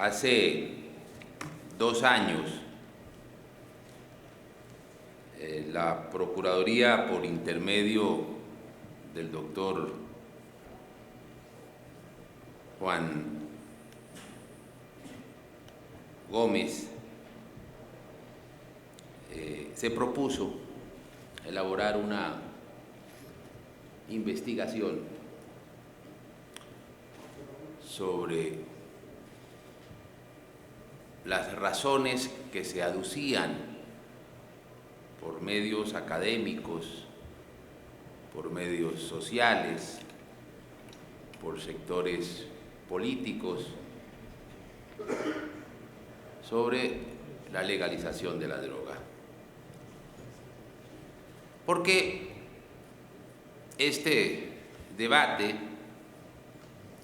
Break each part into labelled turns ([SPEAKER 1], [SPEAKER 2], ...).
[SPEAKER 1] Hace 2 años, la Procuraduría, por intermedio del doctor Juan Gómez, se propuso elaborar una investigación sobre las razones que se aducían por medios académicos, por medios sociales, por sectores políticos, sobre la legalización de la droga. Porque este debate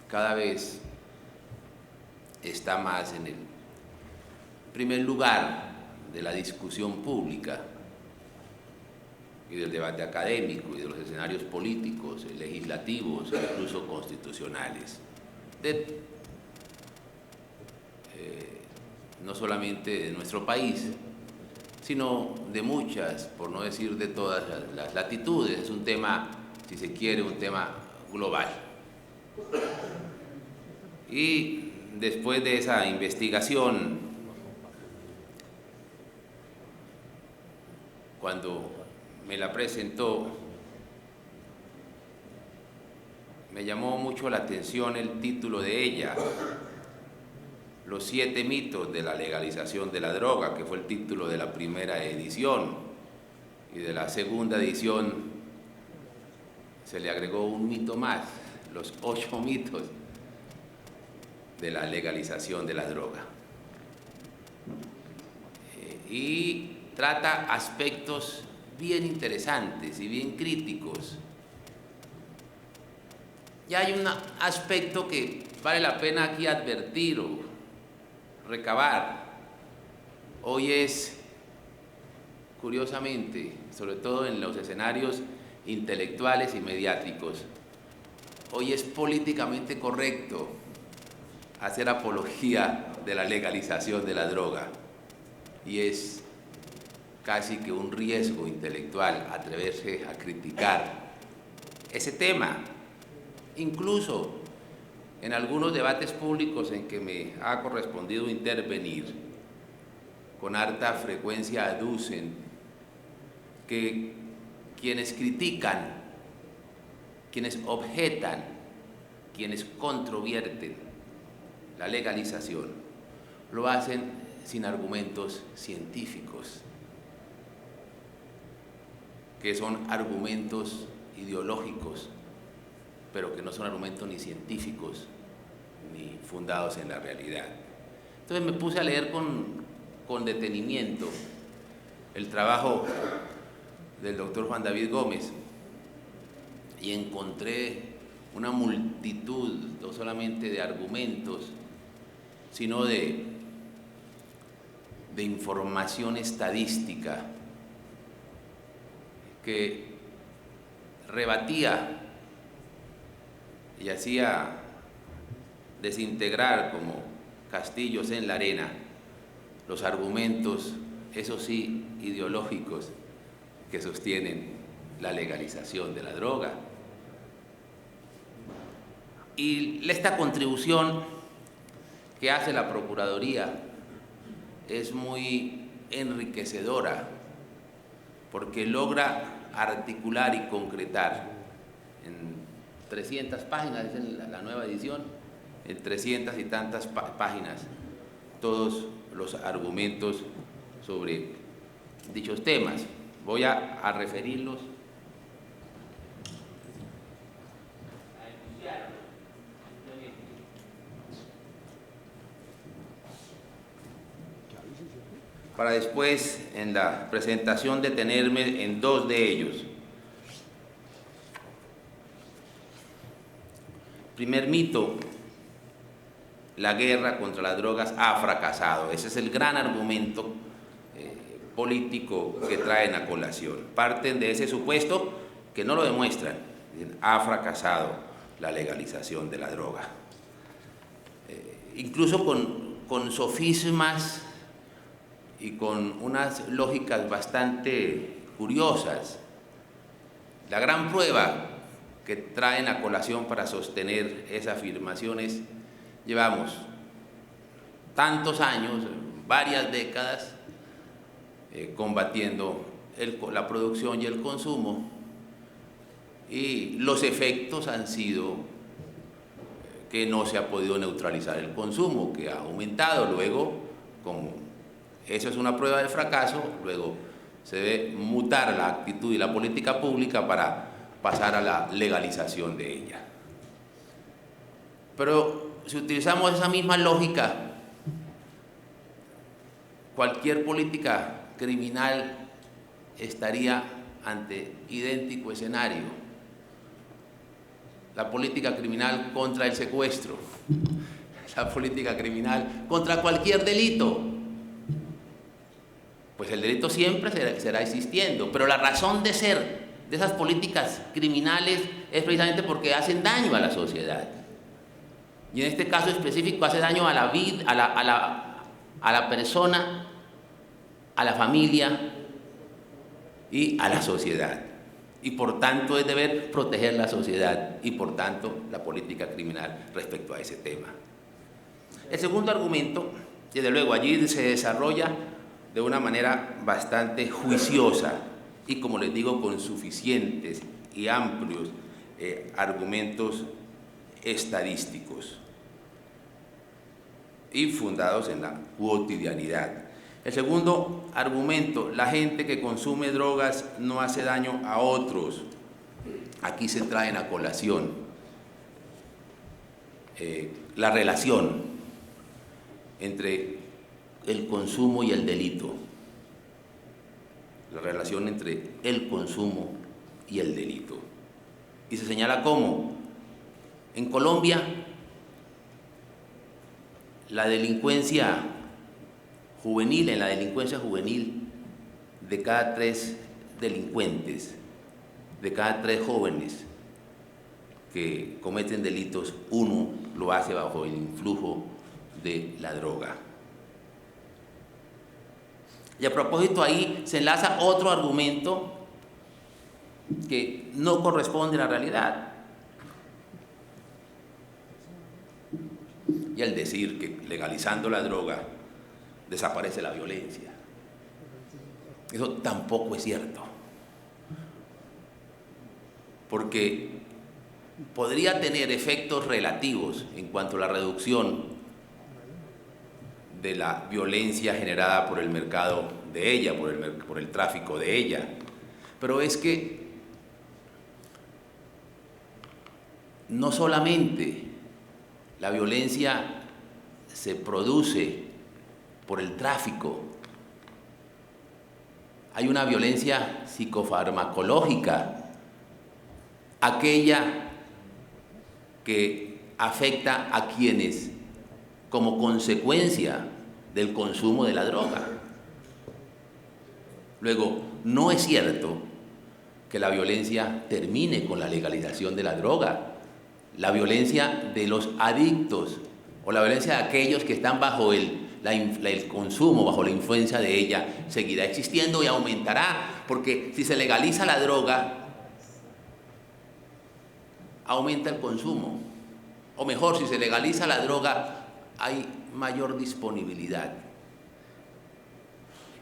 [SPEAKER 1] cada vez está más en el primer lugar de la discusión pública y del debate académico y de los escenarios políticos, legislativos e incluso constitucionales, no solamente de nuestro país, sino de muchas, por no decir de todas las latitudes. Es un tema, si se quiere, un tema global. Y después de esa investigación, cuando me la presentó, me llamó mucho la atención el título de ella, Los 7 mitos de la legalización de la droga, que fue el título de la primera edición, y de la segunda edición se le agregó un mito más, los 8 mitos de la legalización de la droga. Y trata aspectos bien interesantes y bien críticos. Y hay un aspecto que vale la pena aquí advertir o recabar. Hoy es, curiosamente, sobre todo en los escenarios intelectuales y mediáticos, hoy es políticamente correcto hacer apología de la legalización de la droga, y es casi que un riesgo intelectual atreverse a criticar ese tema. Incluso en algunos debates públicos en que me ha correspondido intervenir, con harta frecuencia aducen que quienes critican, quienes objetan, quienes controvierten la legalización, lo hacen sin argumentos científicos, que son argumentos ideológicos, pero que no son argumentos ni científicos ni fundados en la realidad. Entonces me puse a leer con detenimiento el trabajo del doctor Juan David Gómez y encontré una multitud, no solamente de argumentos, sino de información estadística que rebatía y hacía desintegrar como castillos en la arena los argumentos, eso sí, ideológicos, que sostienen la legalización de la droga. Y esta contribución que hace la Procuraduría es muy enriquecedora, porque logra articular y concretar en 300 páginas, es la nueva edición, en 300 y tantas páginas, todos los argumentos sobre dichos temas. Voy a referirlos, a enunciarlos, para después, en la presentación, detenerme en 2 de ellos. Primer mito: la guerra contra las drogas ha fracasado. Ese es el gran argumento político que traen a colación. Parten de ese supuesto que no lo demuestran. Ha fracasado la legalización de la droga. Incluso con sofismas y con unas lógicas bastante curiosas. La gran prueba que traen a colación para sostener esa afirmación es: llevamos tantos años, varias décadas, combatiendo la producción y el consumo, y los efectos han sido que no se ha podido neutralizar el consumo, que ha aumentado. Luego, como eso es una prueba del fracaso, luego se debe mutar la actitud y la política pública para pasar a la legalización de ella. Pero si utilizamos esa misma lógica, cualquier política criminal estaría ante idéntico escenario. La política criminal contra el secuestro, la política criminal contra cualquier delito. Pues el delito siempre será existiendo, pero la razón de ser de esas políticas criminales es precisamente porque hacen daño a la sociedad. Y en este caso específico hace daño a la vida, a la persona, a la familia y a la sociedad. Y por tanto es deber proteger la sociedad y por tanto la política criminal respecto a ese tema. El segundo argumento, desde luego allí se desarrolla de una manera bastante juiciosa y, como les digo, con suficientes y amplios argumentos estadísticos y fundados en la cotidianidad. El segundo argumento: la gente que consume drogas no hace daño a otros. Aquí se traen a colación la relación entre el consumo y el delito. La relación entre el consumo y el delito. Y se señala cómo en Colombia la delincuencia juvenil, de cada 3 delincuentes, de cada 3 jóvenes que cometen delitos, 1 lo hace bajo el influjo de la droga. Y a propósito, ahí se enlaza otro argumento que no corresponde a la realidad. Y al decir que legalizando la droga desaparece la violencia. Eso tampoco es cierto. Porque podría tener efectos relativos en cuanto a la reducción de la violencia generada por el mercado de ella, por el tráfico de ella. Pero es que no solamente la violencia se produce por el tráfico, hay una violencia psicofarmacológica, aquella que afecta a quienes, como consecuencia del consumo de la droga. Luego, no es cierto que la violencia termine con la legalización de la droga. La violencia de los adictos o la violencia de aquellos que están bajo el consumo, bajo la influencia de ella, seguirá existiendo y aumentará, porque si se legaliza la droga, aumenta el consumo. O mejor, si se legaliza la droga, hay mayor disponibilidad.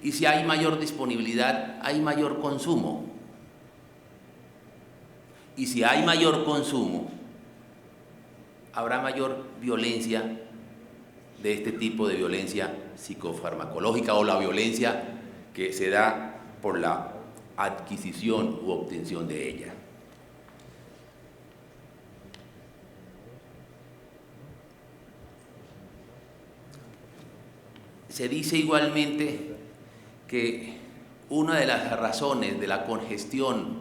[SPEAKER 1] Y si hay mayor disponibilidad, hay mayor consumo. Y si hay mayor consumo, habrá mayor violencia de este tipo de violencia psicofarmacológica o la violencia que se da por la adquisición u obtención de ella. Se dice igualmente que una de las razones de la congestión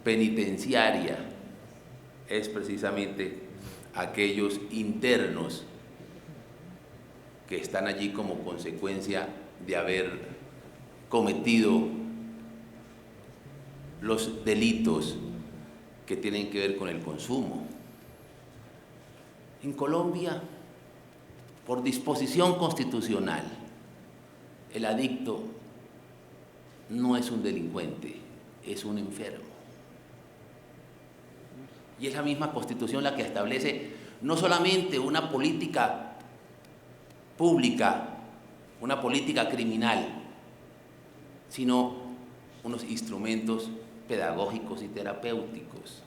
[SPEAKER 1] penitenciaria es precisamente aquellos internos que están allí como consecuencia de haber cometido los delitos que tienen que ver con el consumo. En Colombia, por disposición constitucional, el adicto no es un delincuente, es un enfermo. Y es la misma Constitución la que establece no solamente una política pública, una política criminal, sino unos instrumentos pedagógicos y terapéuticos.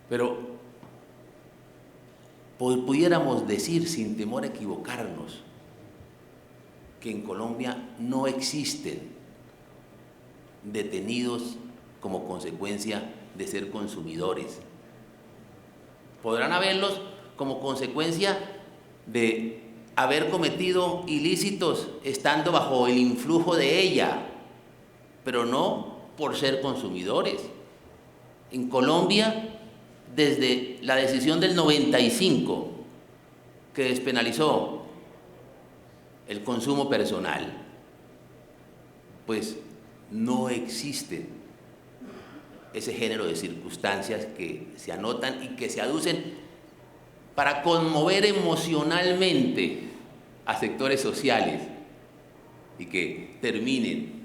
[SPEAKER 1] Pero pudiéramos decir, sin temor a equivocarnos, que en Colombia no existen detenidos como consecuencia de ser consumidores. Podrán haberlos como consecuencia de haber cometido ilícitos estando bajo el influjo de ella, pero no por ser consumidores. En Colombia, desde la decisión del 95, que despenalizó el consumo personal, pues no existe ese género de circunstancias que se anotan y que se aducen para conmover emocionalmente a sectores sociales y que terminen,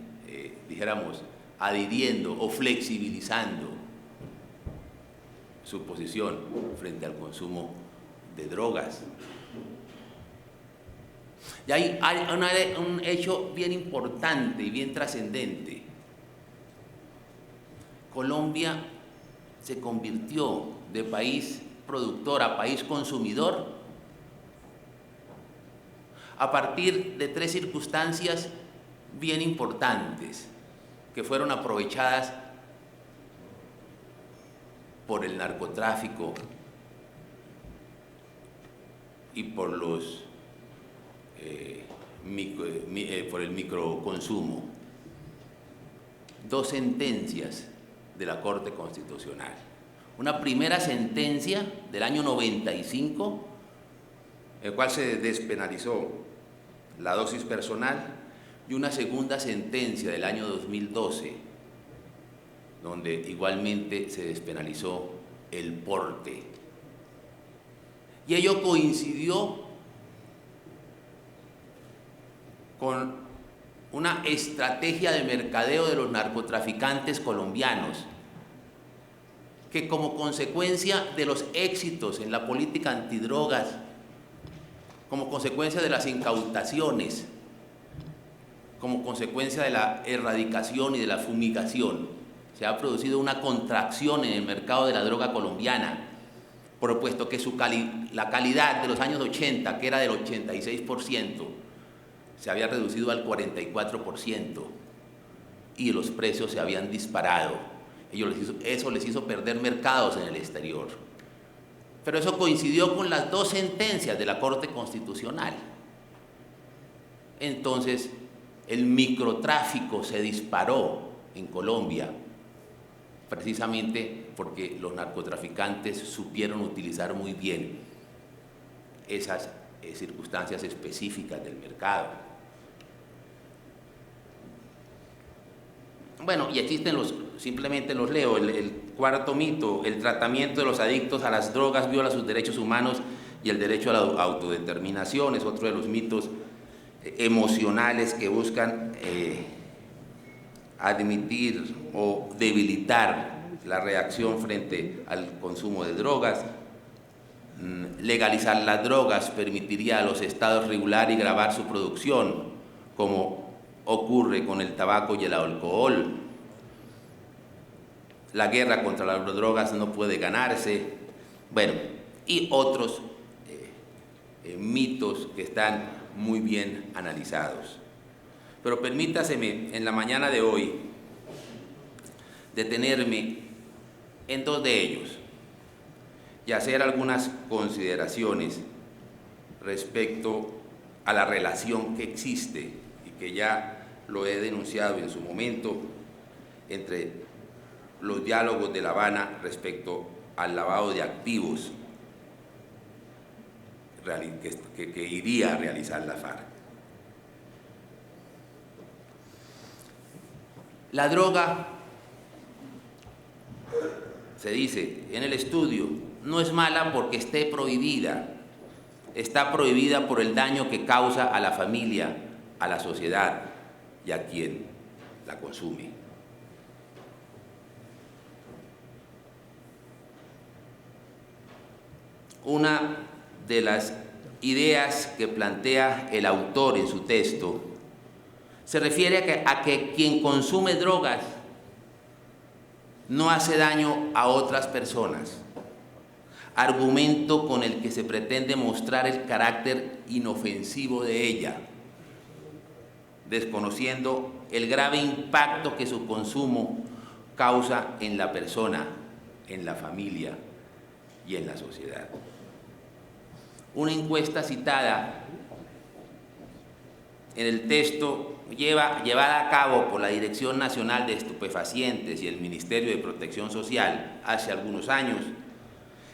[SPEAKER 1] dijéramos, adhiriendo o flexibilizando su posición frente al consumo de drogas. Y hay un hecho bien importante y bien trascendente. Colombia se convirtió de país productor a país consumidor a partir de tres circunstancias bien importantes que fueron aprovechadas por el narcotráfico y por por el microconsumo. Dos sentencias de la Corte Constitucional. Una primera sentencia del año 95, en el cual se despenalizó la dosis personal, y una segunda sentencia del año 2012, donde igualmente se despenalizó el porte. Y ello coincidió con una estrategia de mercadeo de los narcotraficantes colombianos, que como consecuencia de los éxitos en la política antidrogas, como consecuencia de las incautaciones, como consecuencia de la erradicación y de la fumigación, se ha producido una contracción en el mercado de la droga colombiana, propuesto que la calidad de los años 80, que era del 86%, se había reducido al 44% y los precios se habían disparado. Eso les hizo perder mercados en el exterior. Pero eso coincidió con las dos sentencias de la Corte Constitucional. Entonces, el microtráfico se disparó en Colombia, precisamente porque los narcotraficantes supieron utilizar muy bien esas circunstancias específicas del mercado. Bueno, y existen simplemente los leo. El cuarto mito: el tratamiento de los adictos a las drogas viola sus derechos humanos y el derecho a la autodeterminación. Es otro de los mitos emocionales que buscan admitir o debilitar la reacción frente al consumo de drogas. Legalizar las drogas permitiría a los estados regular y gravar su producción, como ocurre con el tabaco y el alcohol. La guerra contra las drogas no puede ganarse. Bueno, y otros mitos que están muy bien analizados. Pero permítaseme en la mañana de hoy detenerme en dos de ellos y hacer algunas consideraciones respecto a la relación que existe y que ya lo he denunciado en su momento entre los diálogos de La Habana respecto al lavado de activos que iría a realizar la FARC. La droga, se dice en el estudio, no es mala porque esté prohibida, está prohibida por el daño que causa a la familia, a la sociedad y a quien la consume. Una de las ideas que plantea el autor en su texto se refiere a que quien consume drogas no hace daño a otras personas, argumento con el que se pretende mostrar el carácter inofensivo de ella, desconociendo el grave impacto que su consumo causa en la persona, en la familia y en la sociedad. Una encuesta citada en el texto, llevada a cabo por la Dirección Nacional de Estupefacientes y el Ministerio de Protección Social hace algunos años,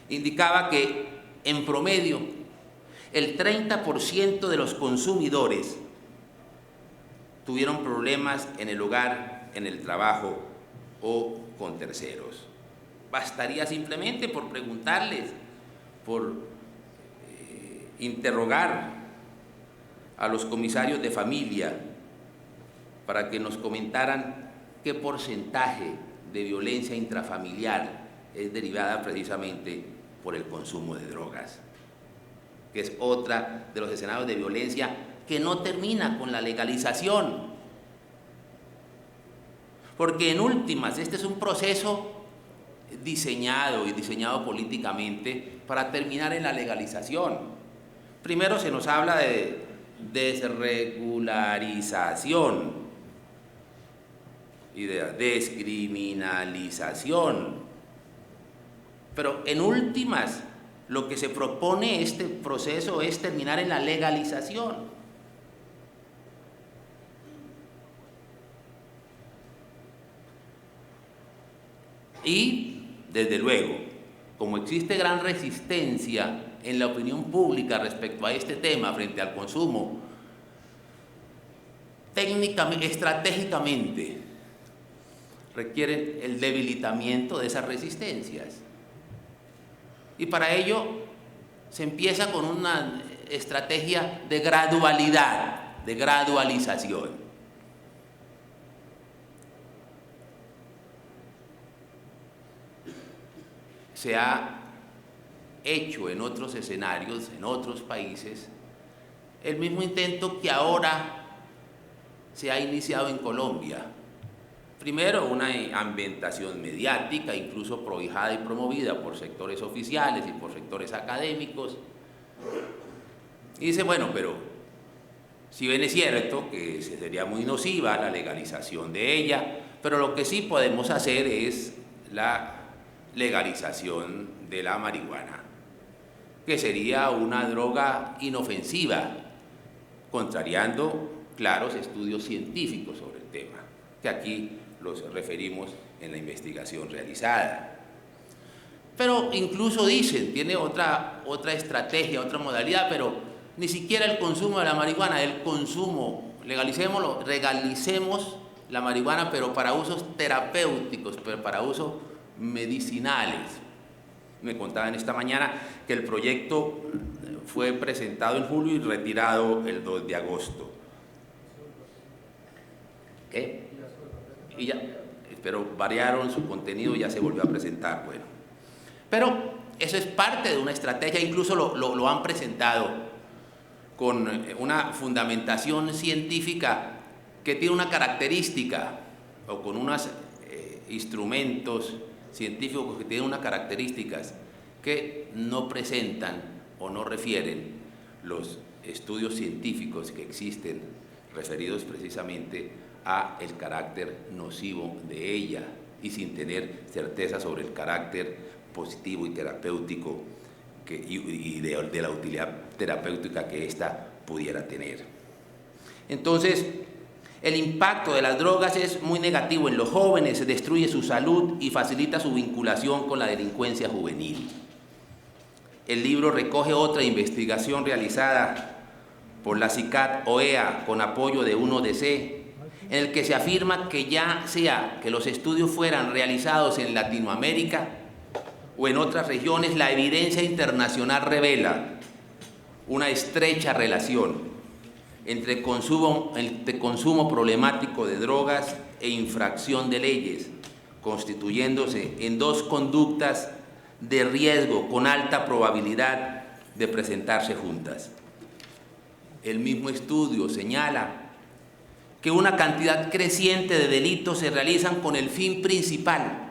[SPEAKER 1] indicaba que, en promedio, el 30% de los consumidores tuvieron problemas en el hogar, en el trabajo o con terceros. Bastaría simplemente por preguntarles, por interrogar a los comisarios de familia para que nos comentaran qué porcentaje de violencia intrafamiliar es derivada precisamente por el consumo de drogas, que es otra de los escenarios de violencia que no termina con la legalización. Porque en últimas, este es un proceso diseñado políticamente para terminar en la legalización. Primero se nos habla de desregularización y de descriminalización. Pero en últimas, lo que se propone este proceso es terminar en la legalización. Y, desde luego, como existe gran resistencia en la opinión pública respecto a este tema frente al consumo, estratégicamente requieren el debilitamiento de esas resistencias. Y para ello se empieza con una estrategia de gradualidad, de gradualización. Se ha hecho en otros escenarios, en otros países, el mismo intento que ahora se ha iniciado en Colombia. Primero, una ambientación mediática, incluso prohijada y promovida por sectores oficiales y por sectores académicos. Y dice, bueno, pero si bien es cierto que sería muy nociva la legalización de ella, pero lo que sí podemos hacer es la legalización de la marihuana, que sería una droga inofensiva, contrariando claros estudios científicos sobre el tema, que aquí los referimos en la investigación realizada. Pero incluso dicen, tiene otra estrategia, otra modalidad, pero ni siquiera el consumo de la marihuana, el consumo, legalicemos la marihuana, pero para usos terapéuticos, pero para usos medicinales. Me contaban esta mañana que el proyecto fue presentado en julio y retirado el 2 de agosto. ¿Qué? Y ya, pero variaron su contenido y ya se volvió a presentar. Bueno, pero eso es parte de una estrategia, incluso lo han presentado con una fundamentación científica que tiene una característica, o con unos instrumentos científicos que tienen unas características que no presentan o no refieren los estudios científicos que existen referidos precisamente a el carácter nocivo de ella, y sin tener certeza sobre el carácter positivo y terapéutico y de la utilidad terapéutica que ésta pudiera tener. Entonces, el impacto de las drogas es muy negativo en los jóvenes, destruye su salud y facilita su vinculación con la delincuencia juvenil. El libro recoge otra investigación realizada por la CICAD-OEA con apoyo de UNODC, en el que se afirma que ya sea que los estudios fueran realizados en Latinoamérica o en otras regiones, la evidencia internacional revela una estrecha relación entre consumo problemático de drogas e infracción de leyes, constituyéndose en dos conductas de riesgo con alta probabilidad de presentarse juntas. El mismo estudio señala que una cantidad creciente de delitos se realizan con el fin principal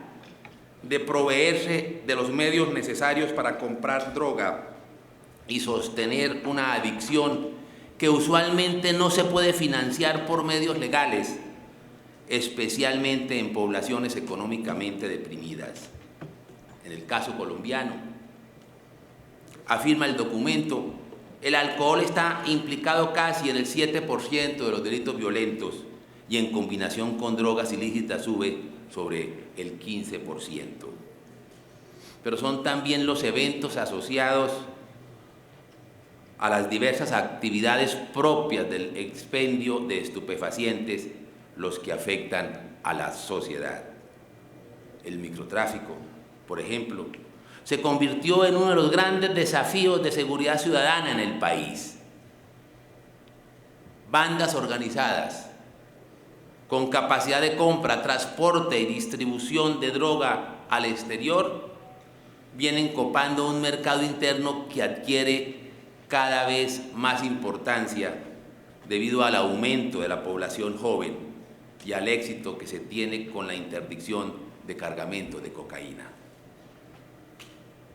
[SPEAKER 1] de proveerse de los medios necesarios para comprar droga y sostener una adicción que usualmente no se puede financiar por medios legales, especialmente en poblaciones económicamente deprimidas. En el caso colombiano, afirma el documento, el alcohol está implicado casi en el 7% de los delitos violentos y en combinación con drogas ilícitas sube sobre el 15%. Pero son también los eventos asociados a las diversas actividades propias del expendio de estupefacientes los que afectan a la sociedad. El microtráfico, por ejemplo, se convirtió en uno de los grandes desafíos de seguridad ciudadana en el país. Bandas organizadas con capacidad de compra, transporte y distribución de droga al exterior vienen copando un mercado interno que adquiere cada vez más importancia debido al aumento de la población joven y al éxito que se tiene con la interdicción de cargamentos de cocaína.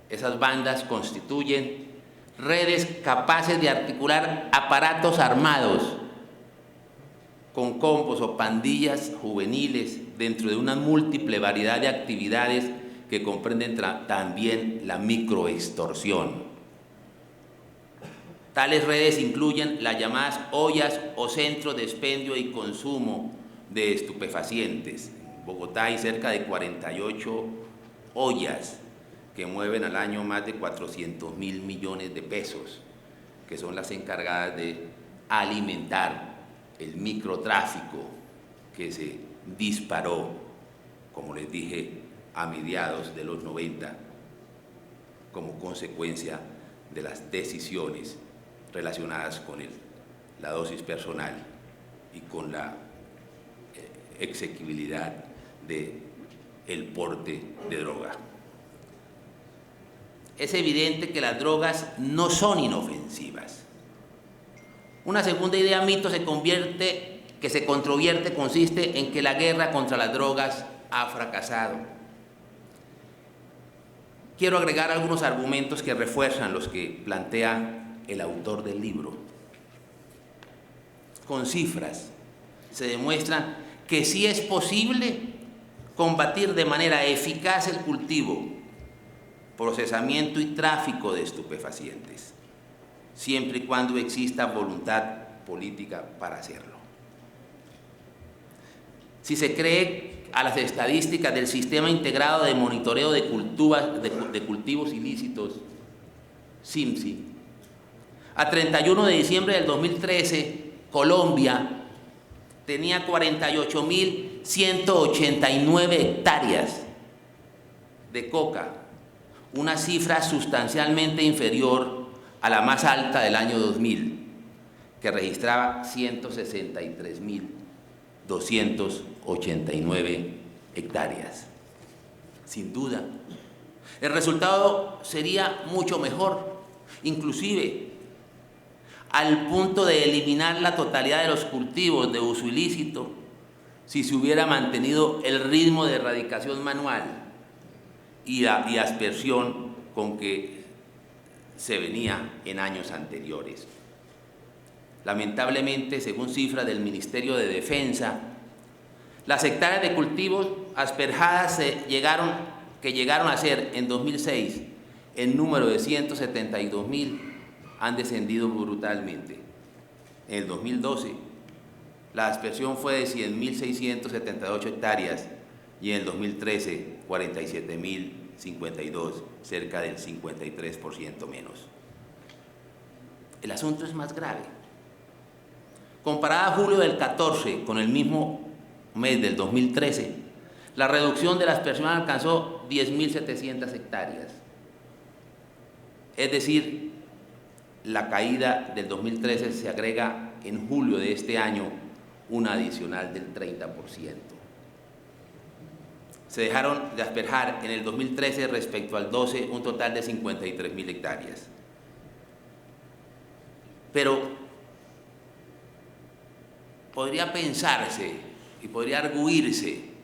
[SPEAKER 1] Esas bandas constituyen redes capaces de articular aparatos armados con combos o pandillas juveniles dentro de una múltiple variedad de actividades que comprenden también la microextorsión. Tales redes incluyen las llamadas ollas o centros de expendio y consumo de estupefacientes. En Bogotá hay cerca de 48 ollas que mueven al año más de 400.000 millones de pesos, que son las encargadas de alimentar el microtráfico que se disparó, como les dije, a mediados de los 90, como consecuencia de las decisiones relacionadas con la dosis personal y con la exequibilidad del porte de droga. Es evidente que las drogas no son inofensivas. Una segunda idea mito que se controvierte consiste en que la guerra contra las drogas ha fracasado. Quiero agregar algunos argumentos que refuerzan los que plantea el autor del libro. Con cifras se demuestra que sí es posible combatir de manera eficaz el cultivo, procesamiento y tráfico de estupefacientes, siempre y cuando exista voluntad política para hacerlo. Si se cree a las estadísticas del Sistema Integrado de Monitoreo de Cultivos Ilícitos, SIMSI, a 31 de diciembre del 2013, Colombia tenía 48.189 hectáreas de coca, una cifra sustancialmente inferior a la más alta del año 2000, que registraba 163.289 hectáreas. Sin duda, el resultado sería mucho mejor, inclusive al punto de eliminar la totalidad de los cultivos de uso ilícito si se hubiera mantenido el ritmo de erradicación manual y aspersión con que se venía en años anteriores. Lamentablemente, según cifras del Ministerio de Defensa, las hectáreas de cultivos asperjadas que llegaron a ser en 2006 en número de 172.000 han descendido brutalmente. En el 2012, la aspersión fue de 100.678 hectáreas y en el 2013, 47.052, cerca del 53% menos. El asunto es más grave. Comparada a julio del 14 con el mismo mes del 2013, la reducción de la aspersión alcanzó 10.700 hectáreas. Es decir, la caída del 2013 se agrega en julio de este año una adicional del 30%. Se dejaron de asperjar en el 2013 respecto al 12 un total de 53.000 hectáreas. Pero podría pensarse y podría arguirse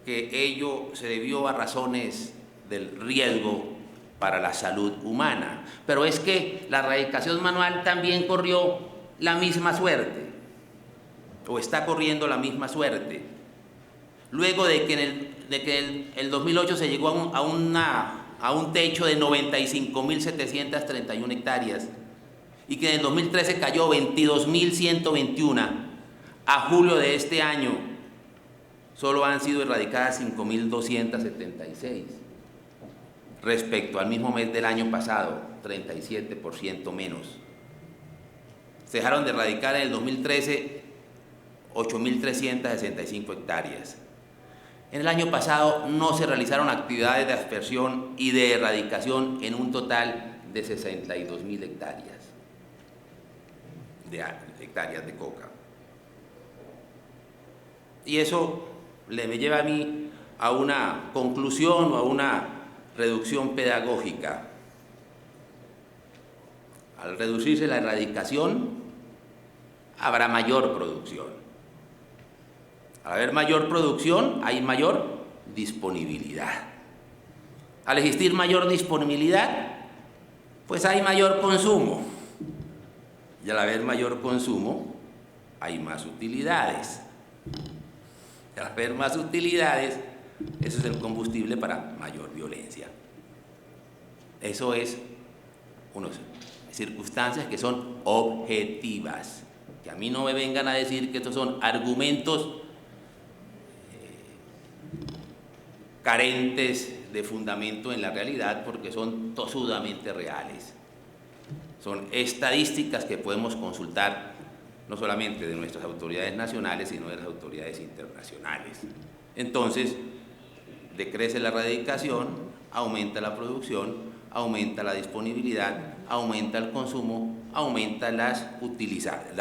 [SPEAKER 1] que ello se debió a razones del riesgo para la salud humana. Pero es que la erradicación manual también corrió la misma suerte, o está corriendo la misma suerte. Luego de que el 2008 se llegó a un techo de 95.731 hectáreas y que en el 2013 cayó 22.121, a julio de este año solo han sido erradicadas 5.276 respecto al mismo mes del año pasado, 37% menos. Se dejaron de erradicar en el 2013 8.365 hectáreas. En el año pasado no se realizaron actividades de aspersión y de erradicación en un total de 62.000 hectáreas de coca. Y eso me lleva a mí a una conclusión o a una reducción pedagógica. Al reducirse la erradicación, habrá mayor producción. Al haber mayor producción, hay mayor disponibilidad. Al existir mayor disponibilidad, pues hay mayor consumo. Y al haber mayor consumo, hay más utilidades. Y al haber más utilidades, eso es el combustible para mayor violencia. Eso es unas circunstancias que son objetivas. Que a mí no me vengan a decir que estos son argumentos carentes de fundamento en la realidad, porque son tosudamente reales. Son estadísticas que podemos consultar no solamente de nuestras autoridades nacionales, sino de las autoridades internacionales. Entonces, decrece la erradicación, aumenta la producción, aumenta la disponibilidad, aumenta el consumo, aumenta las utilidades.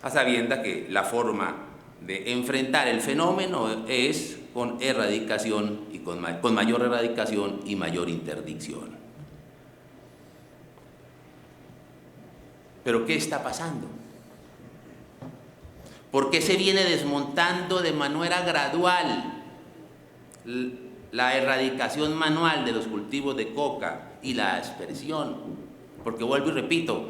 [SPEAKER 1] A sabiendas que la forma de enfrentar el fenómeno es con erradicación y con mayor erradicación y mayor interdicción. ¿Pero qué está pasando? ¿Por qué se viene desmontando de manera gradual la erradicación manual de los cultivos de coca y la aspersión? Porque vuelvo y repito,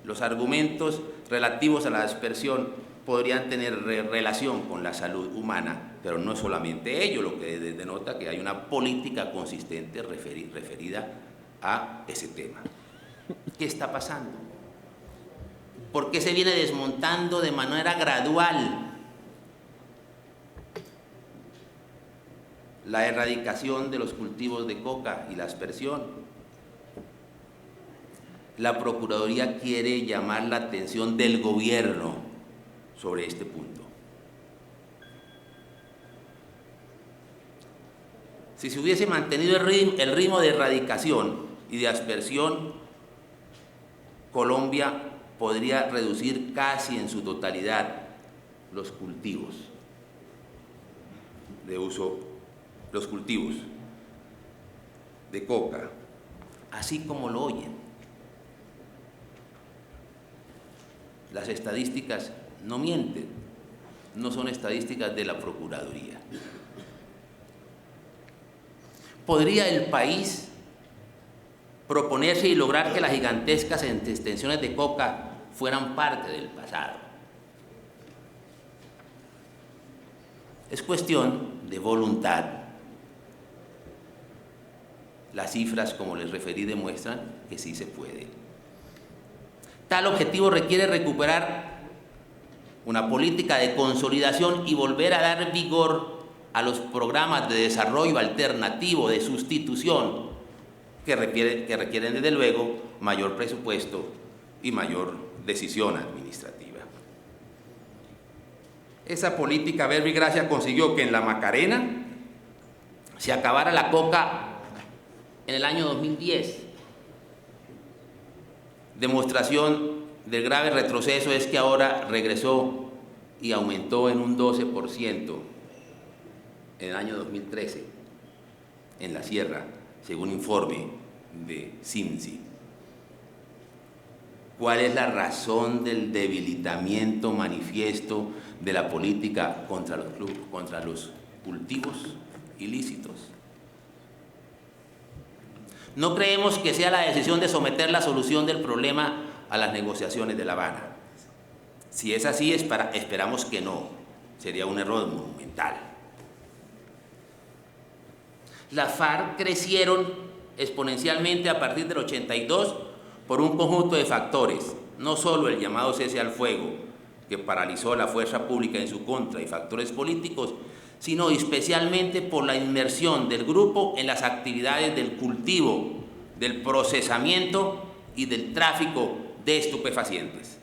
[SPEAKER 1] los argumentos relativos a la aspersión podrían tener relación con la salud humana, pero no es solamente ello, lo que denota que hay una política consistente referida a ese tema. ¿Qué está pasando? ¿Por qué se viene desmontando de manera gradual la erradicación de los cultivos de coca y la aspersión? La Procuraduría quiere llamar la atención del gobierno sobre este punto. Si se hubiese mantenido el ritmo de erradicación y de aspersión, Colombia podría reducir casi en su totalidad los cultivos de coca, así como lo oyen. Las estadísticas no mienten, no son estadísticas de la Procuraduría. ¿Podría el país proponerse y lograr que las gigantescas extensiones de coca fueran parte del pasado? Es cuestión de voluntad. Las cifras, como les referí, demuestran que sí se puede. Tal objetivo requiere recuperar una política de consolidación y volver a dar vigor a los programas de desarrollo alternativo, de sustitución, que requieren desde luego mayor presupuesto y mayor decisión administrativa. Esa política Verbi Gracia consiguió que en la Macarena se acabara la coca en el año 2010. Demostración del grave retroceso es que ahora regresó y aumentó en un 12% en el año 2013 en la sierra, según informe de CINCI. ¿Cuál es la razón del debilitamiento manifiesto de la política contra los cultivos ilícitos? No creemos que sea la decisión de someter la solución del problema a las negociaciones de La Habana. Si es así, esperamos que no. Sería un error monumental. Las FARC crecieron exponencialmente a partir del 82 por un conjunto de factores, no solo el llamado cese al fuego, que paralizó la fuerza pública en su contra, y factores políticos, sino especialmente por la inmersión del grupo en las actividades del cultivo, del procesamiento y del tráfico de estupefacientes.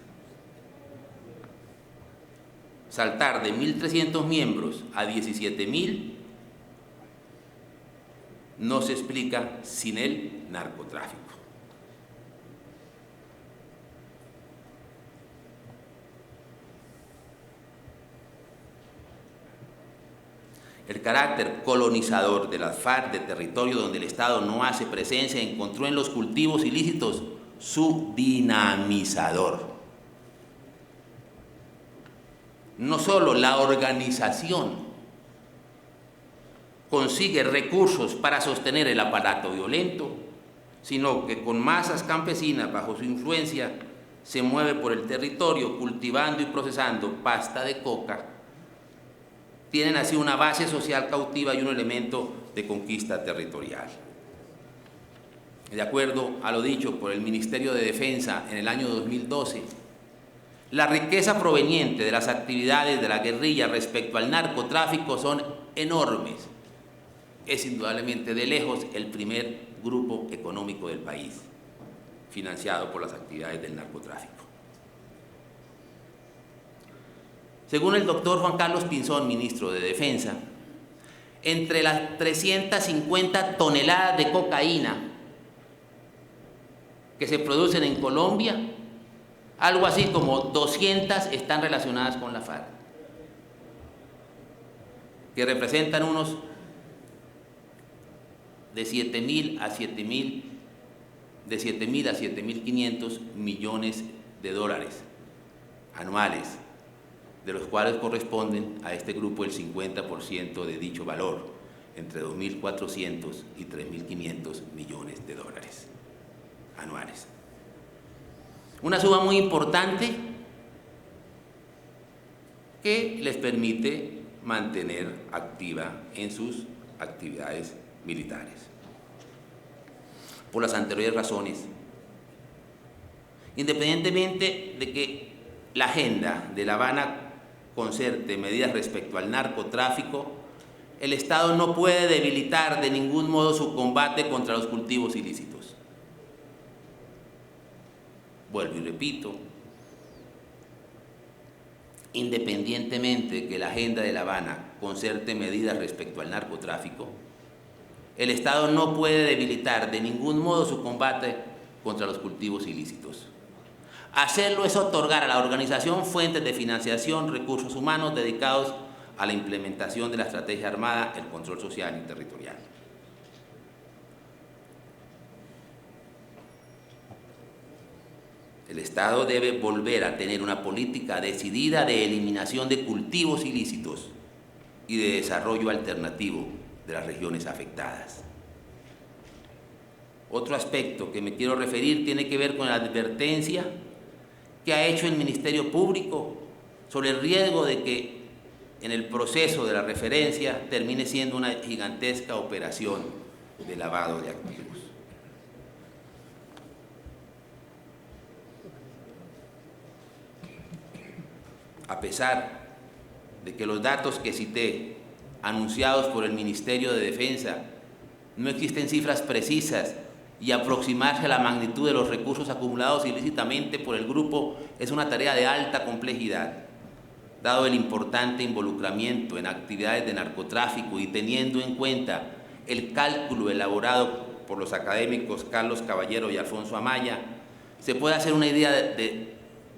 [SPEAKER 1] Saltar de 1.300 miembros a 17.000 no se explica sin el narcotráfico. El carácter colonizador de las FARC de territorio donde el Estado no hace presencia encontró en los cultivos ilícitos su dinamizador. No solo la organización consigue recursos para sostener el aparato violento, sino que con masas campesinas bajo su influencia se mueve por el territorio cultivando y procesando pasta de coca. Tienen así una base social cautiva y un elemento de conquista territorial. De acuerdo a lo dicho por el Ministerio de Defensa en el año 2012, la riqueza proveniente de las actividades de la guerrilla respecto al narcotráfico son enormes. Es indudablemente de lejos el primer grupo económico del país financiado por las actividades del narcotráfico. Según el doctor Juan Carlos Pinzón, ministro de Defensa, entre las 350 toneladas de cocaína que se producen en Colombia, algo así como 200 están relacionadas con la FARC, que representan unos de 7.000 a 7.500 millones de dólares anuales, de los cuales corresponden a este grupo el 50% de dicho valor, entre 2.400 y 3.500 millones de dólares anuales. Una suma muy importante que les permite mantener activa en sus actividades militares. Por las anteriores razones, independientemente de que la agenda de La Habana concerte medidas respecto al narcotráfico, el Estado no puede debilitar de ningún modo su combate contra los cultivos ilícitos. Vuelvo y repito, independientemente de que la agenda de La Habana concerte medidas respecto al narcotráfico, el Estado no puede debilitar de ningún modo su combate contra los cultivos ilícitos. Hacerlo es otorgar a la organización fuentes de financiación, recursos humanos dedicados a la implementación de la estrategia armada, el control social y territorial. El Estado debe volver a tener una política decidida de eliminación de cultivos ilícitos y de desarrollo alternativo de las regiones afectadas. Otro aspecto que me quiero referir tiene que ver con la advertencia que ha hecho el Ministerio Público sobre el riesgo de que en el proceso de la referencia termine siendo una gigantesca operación de lavado de activos. A pesar de que los datos que cité, anunciados por el Ministerio de Defensa, no existen cifras precisas y aproximarse a la magnitud de los recursos acumulados ilícitamente por el grupo es una tarea de alta complejidad, dado el importante involucramiento en actividades de narcotráfico y teniendo en cuenta el cálculo elaborado por los académicos Carlos Caballero y Alfonso Amaya, se puede hacer una idea de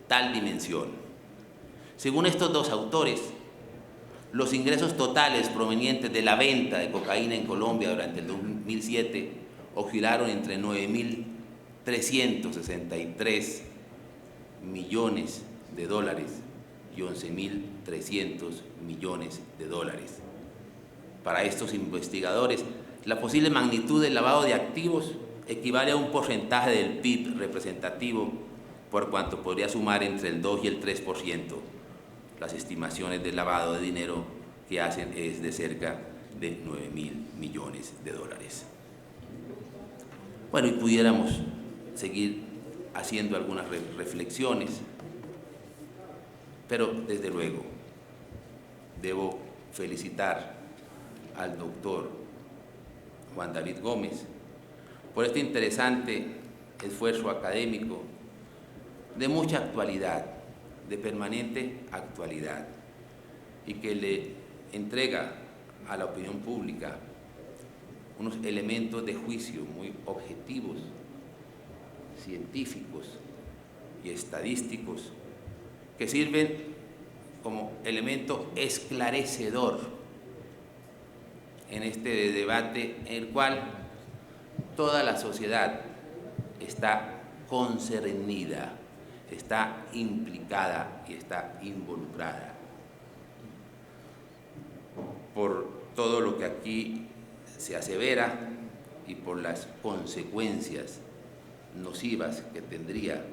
[SPEAKER 1] tal dimensión. Según estos dos autores, los ingresos totales provenientes de la venta de cocaína en Colombia durante el 2007 oscilaron entre 9.363 millones de dólares y 11.300 millones de dólares. Para estos investigadores, la posible magnitud del lavado de activos equivale a un porcentaje del PIB representativo, por cuanto podría sumar entre el 2 y el 3%. Las estimaciones del lavado de dinero que hacen es de cerca de 9.000 millones de dólares. Bueno, y pudiéramos seguir haciendo algunas reflexiones, pero desde luego debo felicitar al doctor Juan David Gómez por este interesante esfuerzo académico de mucha actualidad, de permanente actualidad, y que le entrega a la opinión pública unos elementos de juicio muy objetivos, científicos y estadísticos que sirven como elemento esclarecedor en este debate en el cual toda la sociedad está concernida, está implicada y está involucrada por todo lo que aquí se asevera y por las consecuencias nocivas que tendría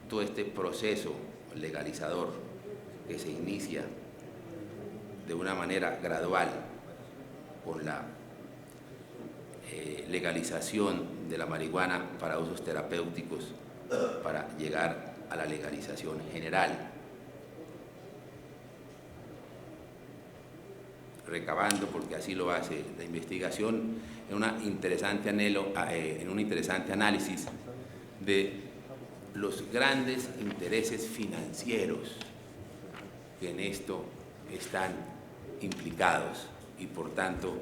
[SPEAKER 1] todo este proceso legalizador que se inicia de una manera gradual con la legalización de la marihuana para usos terapéuticos, para llegar a la legalización general, recabando, porque así lo hace la investigación, en un interesante análisis de los grandes intereses financieros que en esto están implicados y por tanto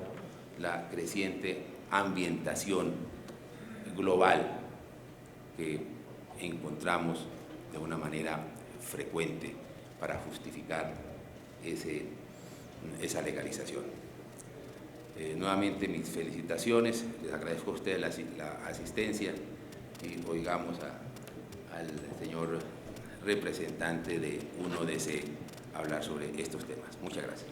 [SPEAKER 1] la creciente ambientación global que encontramos de una manera frecuente para justificar esa legalización. Nuevamente mis felicitaciones, les agradezco a ustedes la asistencia y oigamos al señor representante de UNODC hablar sobre estos temas. Muchas gracias.